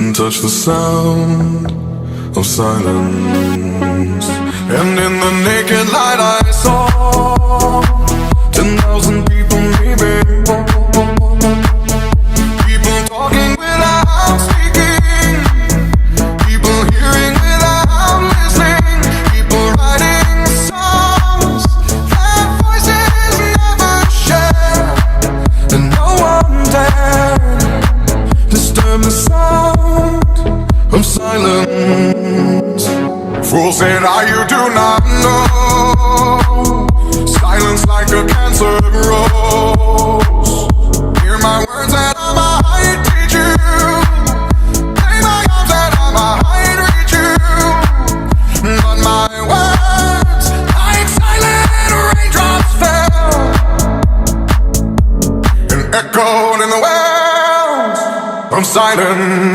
and touch the sound of silence. And in the naked light I saw 10,000 people maybe, people talking without speaking, people hearing without listening, people writing songs that voices never share, and no one dared disturb the sound of silence. Fool said, you do not know. Silence like a cancer grows. Hear my words and I might teach you. Play my arms and I might reach you. But my words, like silent raindrops, fell and echoed in the wells of silence.